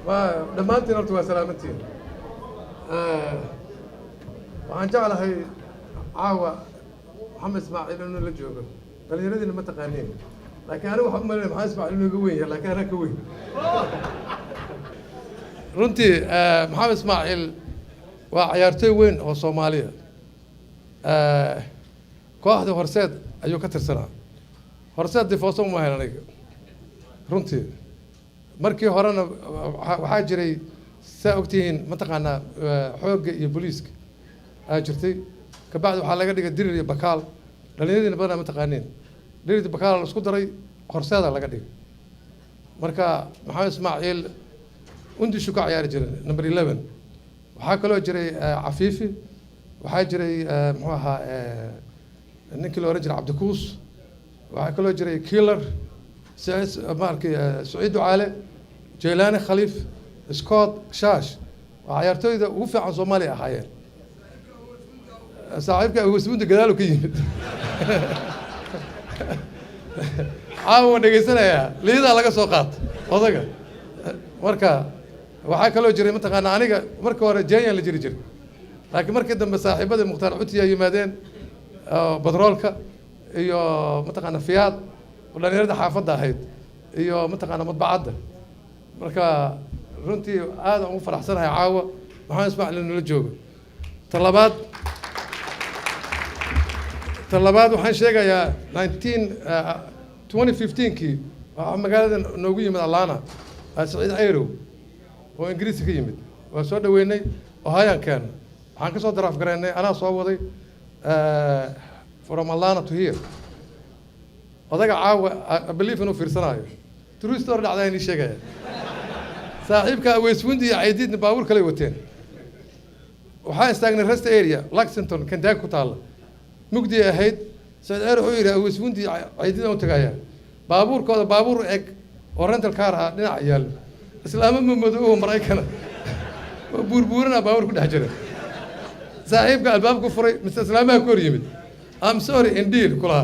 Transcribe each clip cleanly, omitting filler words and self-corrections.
ودمانتين أرتوا سلامتين وعن جعلها عاوة محمد إسماعيل إنه اللي جوبه قال يريد إنه ما تقانين لكن أنا محمد إسماعيل إنه قوي لكن أنا قوي runtii maxamed ismaaciil waa ciyaartoy weyn oo Soomaaliya kooxda horseed ayuu ka tirsanaa horseed difooso ma helay aniga runtii markii horena waxaa jiray saa ogtihiin mataqaanaa xoogga iyo booliiska jirtay ka bacdi waxaa laga dhigay dirir iyo bakaal dhalinyaradiina badan ma taqaaniin dirir iyo bakaal la isku daray horseeda laga dhigay marka maxamed ismaaciil undishu ka ciyaari jiray number 11 waxaa kaloo jiray cafiifi waxaa jiray muxuu ahaa ninkii la oran jiray cabdikuus waxaa kaloo jiray killer سعيد وعالي جيلاني خليف سكوت شاش وعيارتوي ذا وفي عن صومالي أحيان صاحبك هو سبوند قالوا كيمت عاو نجسنا يا ليدا لقى سوقات وضجة مركا وحكى له جري متقنا عنيك مركا ورا جاي اللي جري لكن مركا دم صاحبه المختار عتيا يمادين بدرولكا iyo mataqaana fiyaad dhalinyarada xaafadda ahayd iyo mataqaana madbacadda marka runtii aad aan u faraxsanahay caawa waxaan ismaaciil inuu la joogo talabaad waxaan sheegayaa 2015kii waxaa magaalada noogu yimid Atlanta Saciid Ayrow oo Ingiriiska ka yimid waa soo dhaweynay oo hayaan keen waxaan ka soo daraaf gareynay anaa soo waday from Atlanta to here odaga caawa I believe inuu fiirsanayo true story dhacday inii sheegaya saaxiibka Westwood iyo Ciidid baabuur kale wateen waxaan istaagnay rest area Lexington Kentucky ku taala mugdi ahayd Saciid Ayrow wuxuu yiri Westwood iyo Ciidid oo tagaya baabuurkooda baabuur eg oo rental car ah dhinac yaal islaama madow Mareykan buurbuurana baabuur ku dhex jira saaxiibka albaabku furay islaamaha ku yimid I'm sorry indeed kula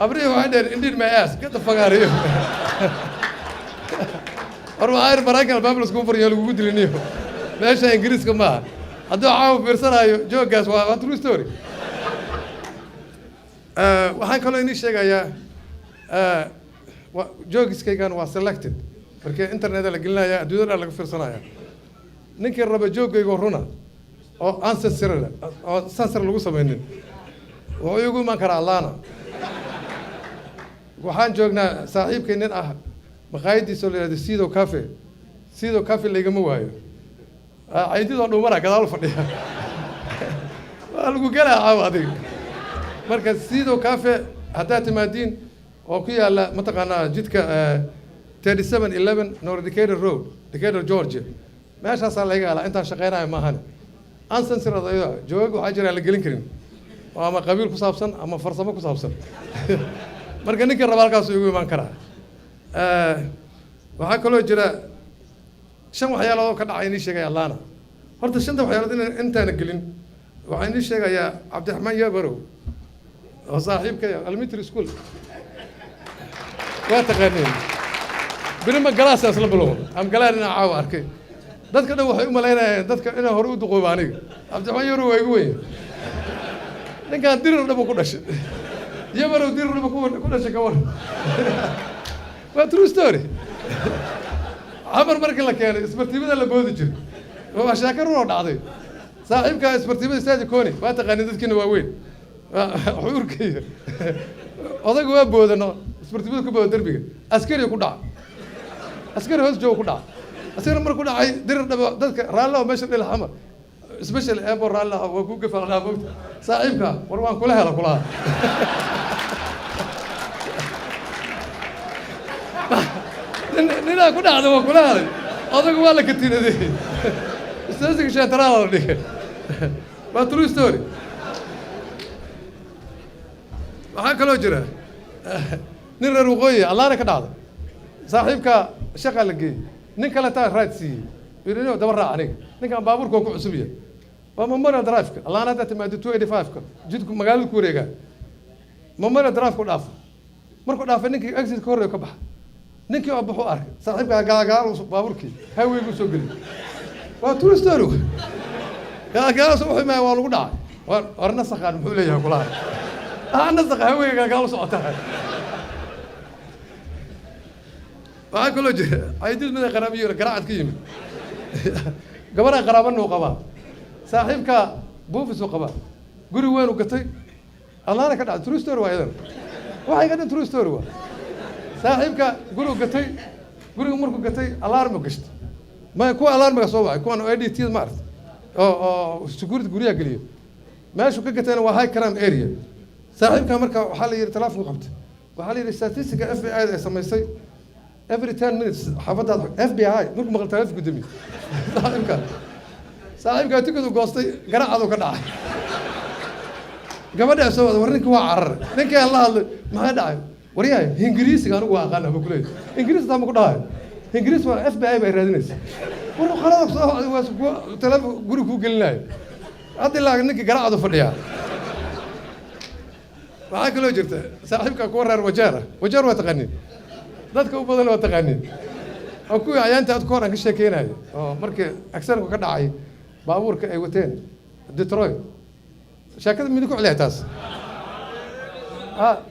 أبريه واحد indeed my ass get the fuck out of here أروح عاير براكن الباب لسكون فريال وجود لنيو ليش إنجليز كمان هذا عاو بيرسنا جو جاس واترو ستوري وحين كلو إني شيء يا جوجس كي كانوا selected porque internet اللي قلنا يا دودر اللي بيرسنا يا نكر رب جوج يقولنا أو ancestor أو ancestor اللي قصة ويقول ما كره الله waxaan joognaa saaxiibkay nin ah maqaayadiisa oo leeyahay Sido Cafe lagama waayo Ciidid oo dhumara gadaal fadhiya waa lagu galaa caaw adiga marka Sido Cafe hadaa timaadiin oo ku yaala mataqaanaa jidka 3711 North Decatur Road Decatur Georgia meeshaas laga galaa inta shaqeynaayo maahan ansan siradayo joog waxa jira la gelin karin ama qabiil ku saabsan ama farsamo ku saabsan marka ninka rabaalkaas ugu iman kara waxa kaloo jira shan waxyaalood ka dhacay inii sheegay Atlanta horta shanta waxyaalood intaan gelin waxa inii sheegay Cabdiraxmaan Yabarow oo saaxiibka elementary school waa taqaaniin bilma galaasas la bilow am galaarina caaw arkay dadka dhan waxay u maleynayaan dadka inay hore u duqoob aniga Cabdiraxmaan Yabarow waa igu weyn ninka dirir dhabo ku dhashay يبرو دير كل شيء كور true story عمر مركل لك يعني اسبرتيبه لا بودجر هو شاكر رو دعدي صاحبك اسبرتيبه استاذ كوني ما تقاني dadkina waa weyn xurkii odag waa boodano اسبرتيبه ku bood darbiga askari ku dhac askari hoos joog ku dhac askari mar ku dhacay dirir dadka raalo meesha dhil xamar especially abo raalo waa ku gafalnaa bogta saaxiibka war waan kula hela kula nina ku dhacdo waa kula helay odagu waa la katinaday istaasiga sheetaraal la dhigay waa true story waxaa kaloo jira nin reer waqooyi allaana ka dhacday saaxiibka shaqa la geeyey nin kale taa raad siiyey birino daba raac aniga ninkan baabuurka ku cusub yahay waa Memorial Drive-ka allaana hadda timaado 285-ka jidku magaalada ku wareegaa Memorial Drive ku dhaaf markuu dhaafay ninkii exit ka hor ka baxa ninkii oo baxu arkay saaxiibka gaagaal baaburkii haweygu soo geliyay waa true story gaagaal soo wuxuu ma waa lagu dhacay war nasaqan muxuu leeyahay kula nasaq haweyga gaagaal soo socota waxaa kaloo jira caydid mid qaraabiyo garaacad ka yimid gabadha qaraabanoo qabaa saaxiibka buufis oo qabaa guri weyn u gatay allaana ka dhacay true story waa idan waxay ka dhan true story waa saaxiibka guri gatay guriga markuu gatay alarm gashtay ma kuwa alarmiga soo wacay kuwan ADT ma aragtay oo security guriga galiyo meeshu ka gatayna waa high crime area saaxiibka marka waxa la yiri telefoon qabtay waxa la yiri statistic FBI ay samaysay every 10 minutes xafadda FBI markuu maqal telefoon gudumi saaxiibka tikadu goostay garaacadu ka dhacay gabadha soo wada warninka waa carar ninka la hadlay maxaa dhacay wariyahay ingiriisiga anigu waa aqaan ama kulay ingiriis taa ma ku dhahay ingiriis waa FBI bay raadinaysa war khalad soo waa telefoon guri ku gelinay hadii la ninka garaacadu fadhiya waxa kale jirta saaxiibka ku wareer wajeer waa taqaaniin dadka u badan waa taqaaniin oo kuwii ayaanta aad ku horan ka sheekeynayo oo markii accident ka dhacay baabuurka ay wateen Detroit sheekada mid ku cilay taas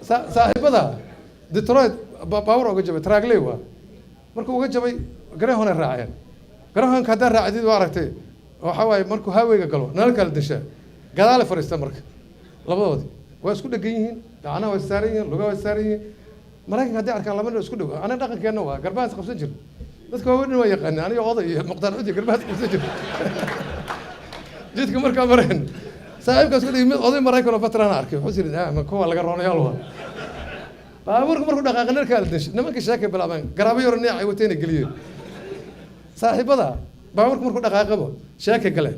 saaxiibada Detroit baabuur uga jabay traagley waa markuu uga jabay garahona raaceen garahanka hadda raacdid waa aragtay waxa waay markuu haweyga galo nal kala disha gadaal fariista marka labadoodii waa isku dhagan yihiin gacanaha way saaran yihiin lugaha way saaran yihiin maraykanka haddii arkaan labana isku dhow ana dhaqankeena waa garbahaas qabsan jir dadka waaweyn waa yaqaanaan aniga oday iyo muqdar cudi garbahaas qabsan jir jidka markaa mareen saaxiibkaas ku dhigay mid oday maraykan oo veteran arkay wuxuu yiri ma kuwa laga roonayaal waa baabuurka markuu dhaqaaqay narka la dishay nimanka sheekay bilaabaan garaabayo hornay ay wateen geliyeen saaxiibada baabuurka markuu dhaqaaqabo sheekay galeen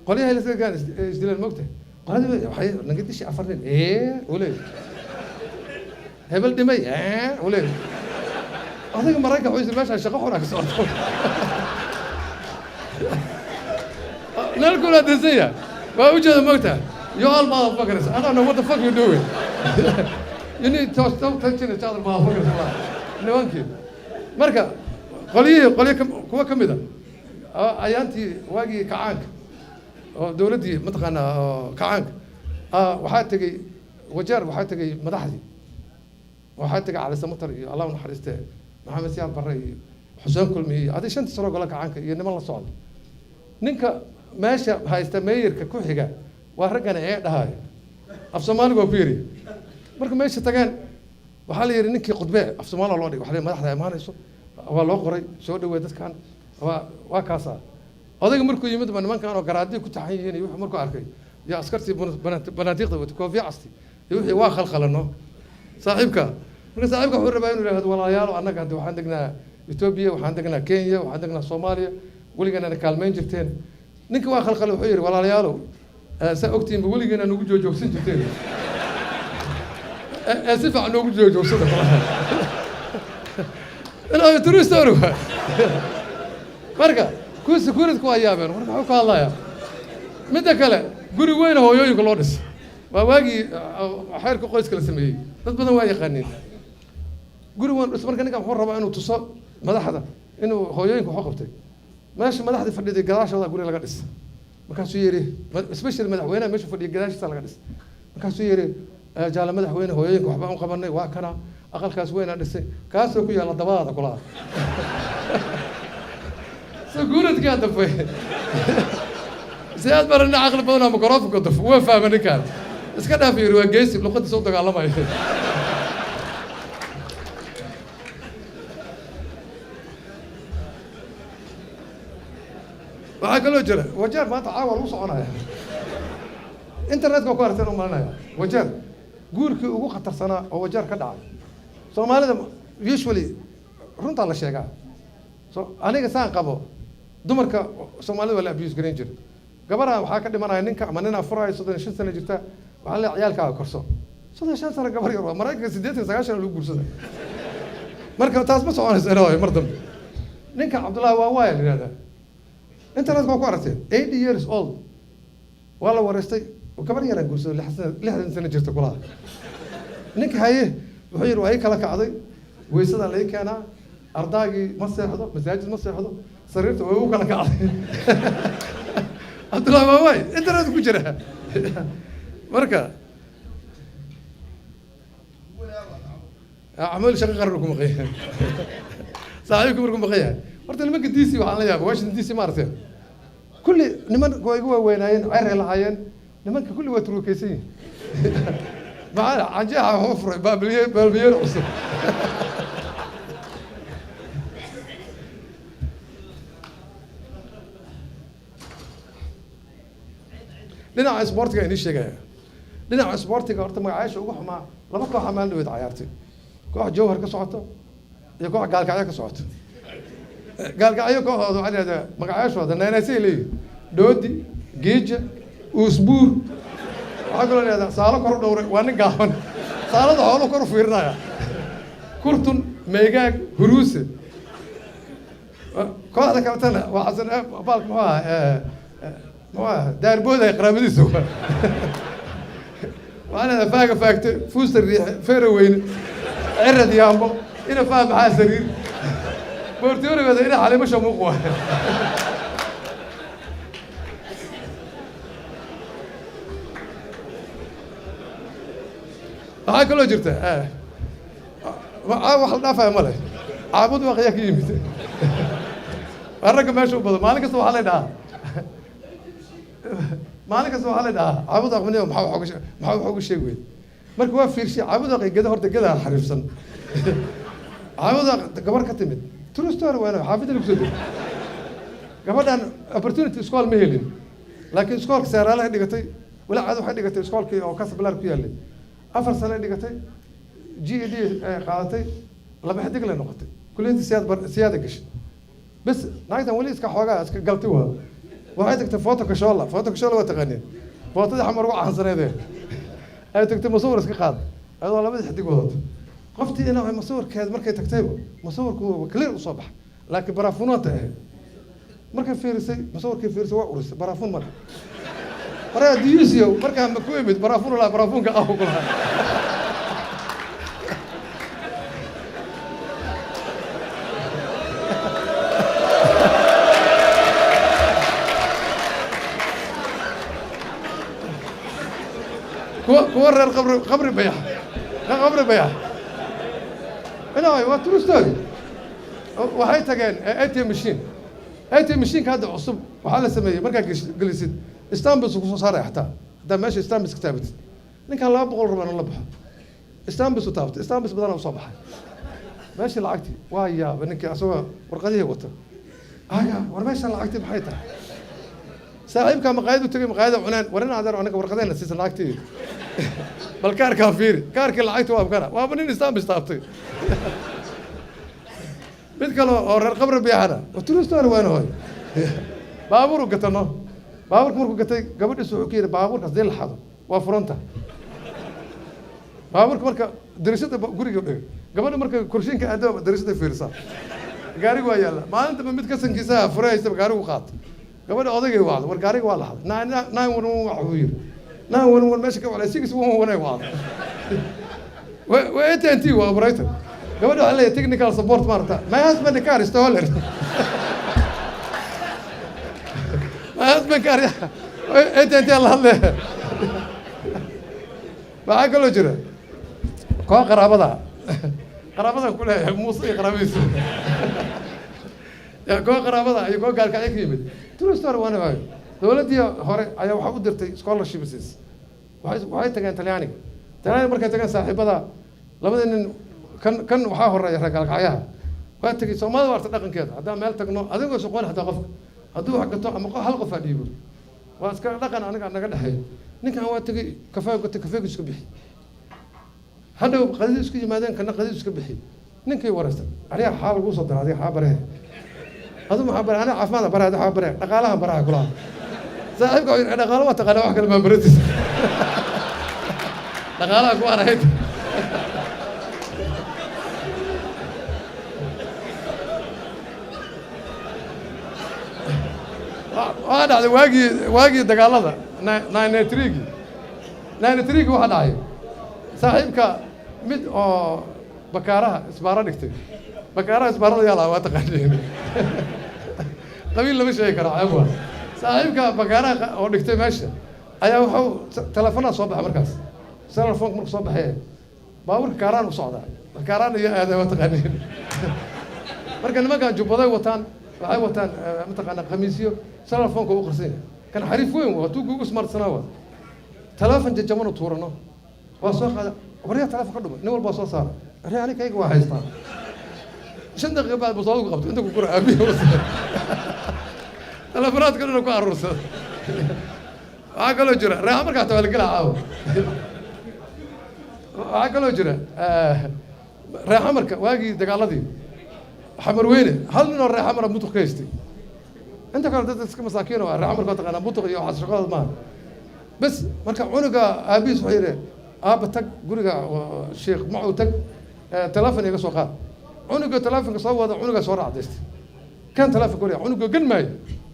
qoliyaha la soo gaan isdilaan moogtay qolada waxay naga dishay afarnin ulay hebel dhimay ulay adiga maraykan wuxuu yiri meesha shaqo xor ah ka socoto nalkula disaya waa u jeeda moogtay you all motherfuckers I don't know what the fuck you doing you need to stop touching each other motherfuckers nimankii marka qoliyo kuwa kamid ah ayaantii waagii kacaanka oo dawladdii mataqaana kacaanka waxaa tagay wajeer waxaa tagay madaxdii waxaa tagay cali samatar iyo allah naxariiste maxamed siyaad barre iyo xuseen kulmi iyo adii shanta sano gola kacaanka iyo niman la socda ninka meesha haysta meeyarka ku xiga waa raggana ee dhahay af Soomaaliga waa ku yiri marka meesha tageen waxa la yiri ninkii khudbe af Soomaaliga loo dhigay waxa la madaxda imaanayso waa loo qoray soo dhaweey dadkan waa kaasa odayga markuu yimid nimankan oo garaadii ku taxan yihiin iyo wuxuu markuu arkay ya askartii banaatiiqda wada koofiya casti iyo wixii waa khalkhalano saaxiibka wuxuu rabaa inuu yiraahdo walaalayaal annaga hadda waxaan degnaa Ethiopia waxaan degnaa Kenya waxaan degnaa Soomaaliya waligeena kaalmeyn jirteen ninka waa khalkhal wuxuu yiri walaalayaal sa ogtiin waligeena nagu joogsan jirteen si fiican nagu joogsada inaa true story marka kuwa security ku ayaabeen marka wuxuu ka hadlayaa midda kale guri weyn hooyooyinka loo dhisay waa waagii xeerka qoyska la sameeyay dad badan waa yaqaaniin guri weyn dhis marka ninka wuxuu rabaa inuu tuso madaxda inuu hooyooyinka wax qabtay meesha madaxda fadhiday gadaashooda guri laga dhisay markaasuu yiri especially madaxweynaha meesha fadhiya gadaashiisa laga dhisay markaasuu yiri jaala madaxweyne hooyooyinka waxba aan qabanay waa kana aqalkaas weyn aan dhisay kaasoo ku yaala dabadaada kulaha سكورت كان دفع سياد برنا عقل بدنا ميكروفون كدف هو فاهم إني كان بس كده في رواقيس لقد صوتك على ما يفهم وعقله جرى وجار ما تعاون وصعنا يعني إنترنت كوكارت إنهم مالنا وجار قول كي أبو خطر سنة أو وجار كدعم سو ما لازم usually رنت على الشيء قاعد سو أنا كسان قبو dumarka Soomaalida wala abuse garan jir gabadha waxa ka dhimanaya ninka ama nin afraay 35 sano jirta waxa la ciyaalka korso 35 sano gabar yar waa maraykanka 89 lagu guursaday marka taas ma soconayso inay mar dambe ninka Cabdullaahi waa waayay leeyahay internet ku aragtay 80 years old wala wareystay gabar yar aan guursaday 60 sano jirta kulaha ninka haye wuxuu yiri way kala kacday weysada la keenaa ardaygii ma seexdo masaajid ma seexdo sariirta way u kala kacday cabdullahi maamay internet ku jira marka عمل شغل قرركم مقيا صاحبكم مركم مقيا horta nimanka DC waxaan la yaabay Washington DC maartay kulli niman way ugu weynayeen ayr lahaayeen nimanka kulli waa turukaysan macna cajaha hofray baabliye cusub dhinaca sportiga inii sheegaya dhinaca sportiga horta magacaasha ugu xumaa laba koox amaan dhaweyd ciyaartay koox jawhar ka socoto iyo koox gaalkacyo ka socoto gaalkacyo kooxooda waxaa leedahay magacaashooda naynaysay leeyihin doodi geeja uusbuur waxaa kaloo leedahay saalo kor u dhowray waa nin gaaban saalada xoolo kor u fiirinaya kurtun meegaag huruuse kooxda kabatana waa xasan baalka muxuu ahaa daarbooda qaraabadiisa waxaa leedahay faaga faagte fuusta riixe feera weyne cirad yaambo ina faam maxaa sariir boortiyoorigooda ina xalimasha muuq waa waxaa kaloo jirta wax la dhaafaya ma leh caabud waaqyaa ka yimid waa ragga meesha u badan maalin kasta waxaa lay dhahaa maalin kasta waxaa lay dhahaa caabud aqmaniyo maxaa wax uga sheegi weyd marka waa fiirshay caabud aqay geda horta gedaa xariifsan caabud gabar ka timid true story waana xaafidda lagu soo degay gabadhan opportunity school ma helin laakiin iskoolka seeraalaha dhigatay walaacaad waxay dhigatay iskoolkii oo Casablanca ku yaalay 4 sano dhigatay GED qaadatay laba xidig la noqotay kulliyadda siyaada gashay bas naagtan wali iska xoogaa iska galtay waxay tagtay photo waa taqaaneen footadii xamar ugu caansaneedeen ay tagtay masawir iska qaad ayadoo labada xidig wadato qoftii inay masawirkeed markay tagtayba masawirku clear u soo bax laakiin baraafuunta markay fiirisay masawirkii fiirisay waa urisay baraafuun mar waraa diisiyo markaa ma ku imid baraafuunka ah ku lahaa kuwa reer qabri bayax waa true story waxay tageen ATM machine hadda cusub waxaa la sameeyey markaa gelisid Istanbul ku soo saaray xataa hadda meesha Istanbul iska taabatid ninkan 200 ruban la baxo Istanbul soo taabtay Istanbul badan soo baxay meesha lacagti waa yaaba ninkii asoo warqadihii wata war meesha lacagti maxay tahay saaxiibka maqaayad u tagay maqaayada cunaan warina adeer anaga warqadeena siisan lacagtii bal kaarka fiiri kaarkii lacagti waa kana waa nin Istanbul taabtay mid kale oo reer qabri biyaana true story waana hooy baabuur gatano baabuurka markuu gatay gabadhiisu wuxuu ka yidhi baabuurkaas dee la xado waa furanta baabuurka marka dariishada guriga dhigay gabadha marka kurshinka aado dariishada fiirsa gaarigu waa yaalla maalinta mid ka sankiisa furaysa gaarigu qaat gabadha odagay waad war gaariga waa la xado 911 waxa uu yiri 911 meesha ka wala 611 waad way AT&T waa operator gabadha waxaa leeyahay technical support maarta my husband car is stolen my husband car AT&T la hadlay waxaa kaloo jira koox qaraabada ku leeyahay muuse iyo qaraabadiisa yaa koox qaraabada iyo koox gaalkacyo ka yimid true story waana waayo dowladdii hore ayaa waxaa u dirtay scholarships waxay tageen talyaaniga markay tageen saaxiibada labada nin kan waxaa horeeya reer gaalkacyaha waa tegey Soomaalida waa dhaqankeeda haddaan meel tagno adigoo shaqoon xataa qofka hadduu wax gato ama hal qof dhiibo waa iska dhaqan aniga naga dhaxeeyo ninkan waa tegey kafeega iska bixi hadhow qadid isku yimaadeen kana qadid iska bixi ninkii wareystay ariya xaal ugu soo daraaday xaabare adu maxaa bare ana caafimaad baraada xaabare dhaqaalaha baraha kula saaxiibka dhaqaalaha waa taqaana wax kale ma baratis dhaqaalaha ku arayd waa dhacday waagii dagaalada 93 waxa dhacay saaxiibka mid oo bakaaraha isbaaro dhigtay bakaaraha isbaarada yaa waa taqaaniin qabiil lama sheegi karo caawa saaxiibka bakaaraha oo dhigtay meesha ayaa wuxuu telefoonada soo baxay markaas telefoon markuu soo baxay baabuurka kaaraan u socdaa kaaraan iyo aad waa taqaaniin marka nimankan jubbaday wataan waxay wataan mataqaanaa khamiisyo telefoonka u qarsan kan xariif weyn waa tuu kugu smartsanaa waa telefoon jajamano tuurano waa soo qaada waryaa telefoon ka dhumay nin walba soo saara arrin ani kayga waa haystaa 5 daqiiqo baad buu soo qabtay inta ku kor aabiyo telefoonad kana ku aruursada waxaa kaloo jira raaxa markaa tawal gala caawa waxaa kaloo jira raaxa marka waagii dagaaladii xamar weyne hal nin oo raaxa mara mutuq ka haystay inta kale dad iska masaakiin oo raaxa marka taqaana mutuq iyo waxaas shaqada maaha bas marka cunuga aabiis wuxuu yidhi aaba tag guriga sheekh macuu tag telefoon iga soo qaad cunuga telefoonka soo wada cunuga soo raacdaystay kan telefoon guriga cunuga gan maayo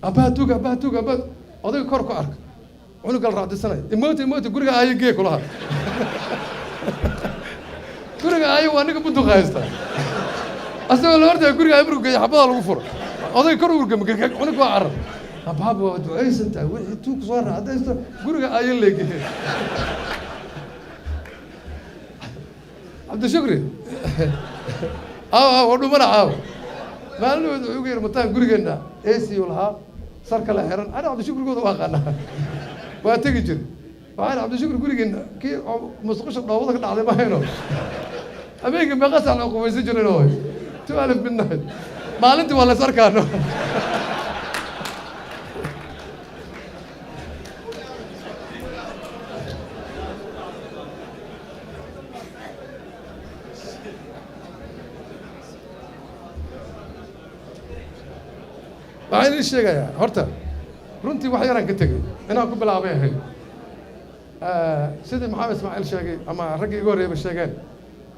abaa tuuga odayga kor ku arka cunuga la raacdaysanaya imooti guriga aayo gee kulaha guriga aayo waa ninka bunduqa haysta asagoo la ordaya guriga aayo markuu geeyo xabadaa lagu furo odayga kor urgama cunuga waa carab abaaba waa ducaysantahay wixii tuug soo raacdaysto guriga aayo leegee cabdishukri aaw dhumana caaw maalinood wuxuu yidhi mataan gurigeenna AC lahaa sar kale xiran ana cabdishukrigooda waa aqaanaa waa tegi jir waxaan cabdishukri gurigeenna kii musqusha dhoobada ka dhacday mahayno habeenkii meeqa saac loo qubaysan jirin oo 12 midnight maalintii waa lays arkaano waxaan idin sheegayaa horta runtii wax yaraan ka tegey inaan ku bilaabay ahayd sidii maxamed ismaaciil sheegay ama raggii iga horreeyba sheegeen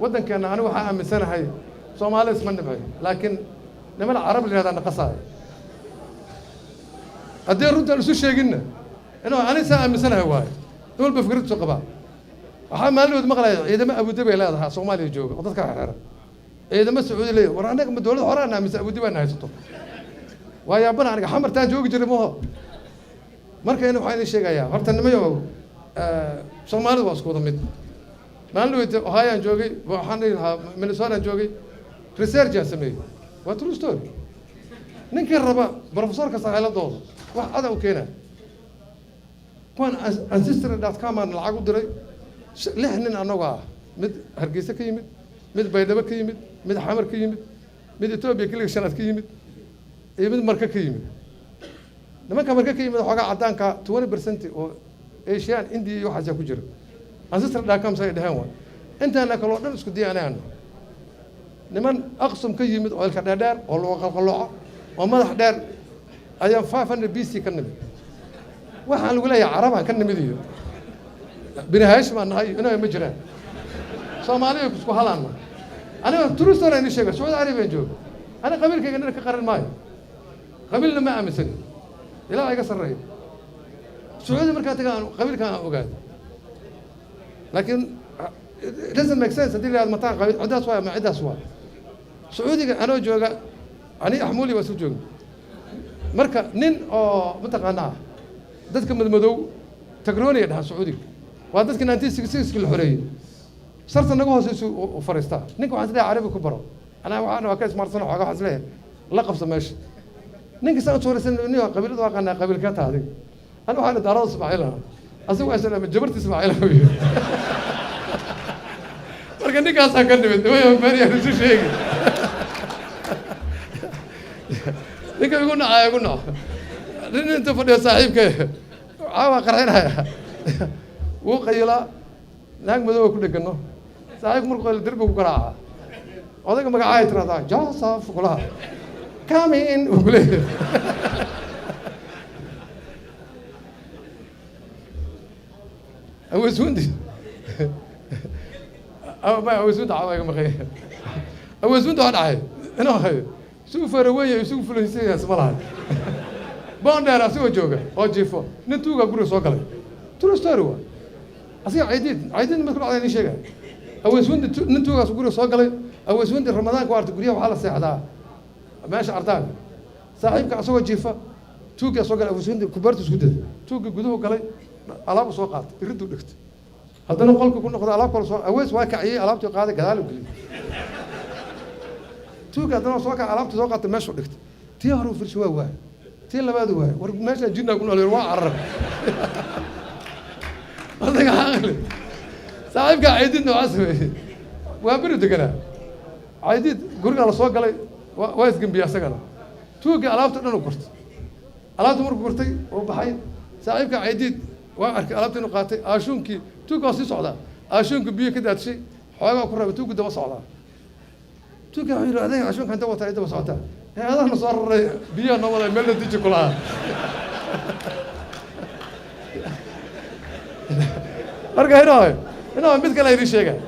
waddankeenna anigu waxaa aaminsanahay soomaali isma nibcay laakiin niman carab la yihahdaa naqasaayo haddii runtaan isu sheeginna inuu ani saa aaminsanahay waayo in walba fikraddiisu qabaa waxaa maalinood maqlaya ciidamo abudabi ay leedahaa soomaaliya jooga oo dadka xeeran ciidamo sacuudi leeyahay war annaga ma dowladda hore aan aaminsan abudabi aan haysato waayaabana aniga xamartaan joogi jiray maho marka in waxaan idin sheegayaa horta nimayo soomaalidu waa isku wada mid maalin weyte ohayaan joogay waxaan dhihi lahaa minnesotaan joogay researchaan sameeyey waa true story ninkii raba professorka saaxiiladooda wax ada u keenaa kuwan ancestry.com aan lacag u diray 6 nin annagu ah mid hargeysa ka yimid mid baydhabo ka yimid mid xamar ka yimid mid etoobiya kiliga shanaad ka yimid iyo mid marka ka yimid nimanka marka ka yimid xoogaa caddaanka 20% oo Asian India iyo waxaas ku jira ancestry.com say dhahaan waa intaana kaloo dhan isku diyaanayaan niman aqsam ka yimid oo ilka dheer oo loo qalqalooco oo madax dheer ayaa 500 BC ka nimid waxaan lagu leeyahay carabaan ka nimid iyo bini haashim aan nahay inay ma jiraan Soomaaliya isku halaan aniga true story aan sheegay Saudi Arabia joogo ana qabiilkayga inaan ka qaran maayo qabiilna ma aaminsan ilaa ay ka sarreeyo Saudi markaa tagaan qabiilka aan ogaado laakiin it doesn't make sense hadii la mataan qabiil cidaas waa ma cidaas waa Saudiga anoo jooga ani axmuuli waa soo jooga marka nin oo mataqaanaa dadka madmadow tagrooniya dhahan Saudiga waa dadka 1966 la xoreeyay sarta naga hooseyso u fariistaa ninka waxaan isleeyahay carabi ku baro أنا وأنا وكاس مرسنا حاجة حصله لقب سماش نيجي سنة شهور سنة نيجي قبيلة واقعنا قبيلة كات هذه أنا وأنا دارا إسماعيلها أسوي أشياء من جبرت إسماعيلها ولكن نيجي أسا كني بنت ويا مريا نشوف شيء نيجي يقولنا لأن أنت فدي صاحبك عاوا قرحنا وقيلا ناق مدوا كل جنة صاحب مرقل دربه وقراءة odayga magacay tirada Joseph kula come in ugule awasundi awasundi awayga maqay awasundi hadhay inoo hay suu faraway suu fulaysiya ismalaha bondera soo jooga oo jifo nin tuuga guri soo galay true story waa asiga ciidid ma kula cadeyn sheegay awasundi nin tuuga guri soo galay أوزوين رمضان كوارت قريه وحالة ساعة ماشي أرتاق صاحبك أسوق جيفة توقي أسوق أوزوين كبرت سكدة توقي قدوه قال ألعاب سوقات يردوا لكت هذا نقول كنا نأخذ ألعاب كل سوق أوز واقعية ألعاب تقاعد كذا وكذي توقي هذا سوق ألعاب سوقات ماشي لكت تيهرو في الشواء واحد تي اللي بعده واحد ورماشي جينا قلنا له رواع عرب هذا عاقل صاحبك عيدين وعسوي وابرد كذا عيدين قرق على سوق قال وايس جنبي أسقنا توقي ألعاب تنا نقرت ألعاب تمر قرتي وبحين صاحبك عيدين وأرك ألعاب تنقاتي أشونكي توقي أصلي صعدا أشونك بيه كده شيء حاجة كره بتوقي ده صعدا توقي عيرو هذا أشونك أنت وتعيد وصعدا هذا نصار بيه نولا ملة تيجي كلها أرجع هنا مثل كلا يري شيء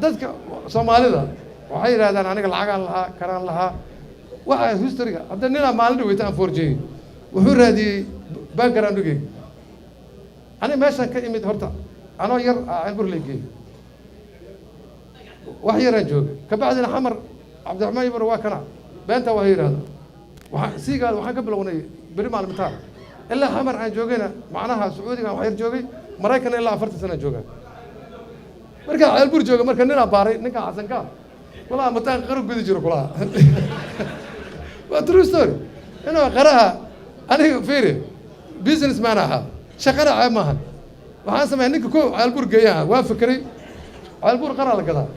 dadka Soomaalida waxay yiraahdaan aniga lacag lahaa karaan lahaa waxa historyga hadda nina maalin dhaweytaan forjey wuxuu raadiyay background-gii ani meeshan ka imid horta anoo yar aan burleeyay wax yar aan joogay ka bacdina xamar Cabdiraxmaan Ibro waa kana beenta waa yiraahdaa waxa siigaal waxaan ka bilownay bari maalmitaan ilaa xamar aan joogayna macnaha Sacuudiga wax yar joogay Mareykan ilaa 40 sano joogay marka ceelbur jooga marka nina baaray ninka xasanka wala mataan qarab gudi jiro kula waa true story inuu qaraha aniga fiiri businessman aha shaqada maahan waxaan sameeyay ninka ko ceelbur geeyaha waa fikray ceelbur qara la gadaa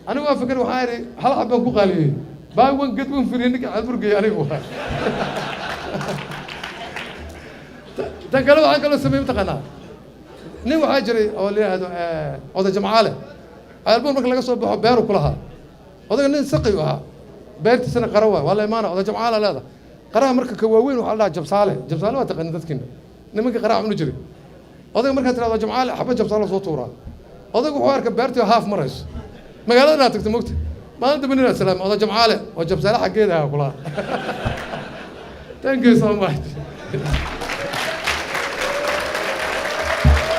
aniga waa fikray waxaan iri hal xabba ku qaaliyay baa wan gad wan fiiri ninka ceelbur geeyaha aniga waa tan kale waxaan kala sameeyay taqana nin waxaa jiray oo leeyahay oday jamcaale ceelbur marka laga soo baxo beeru kulaha odayga nin saqi ah beertiisana qarawa wala imaana oday jamcaale leeda qaraha marka ka waaweyn waxa la jabsaale waa taqaan dadkiina nimanka qaraha cunu jiray odayga marka tiraado jamcaale xabba jabsaale soo tuura odaygu wuxuu arkay beertii haaf marayso magaalada aad tagto mugta maalinta banina salaam oday jamcaale oo jabsaale xageeda kulaha thank you so much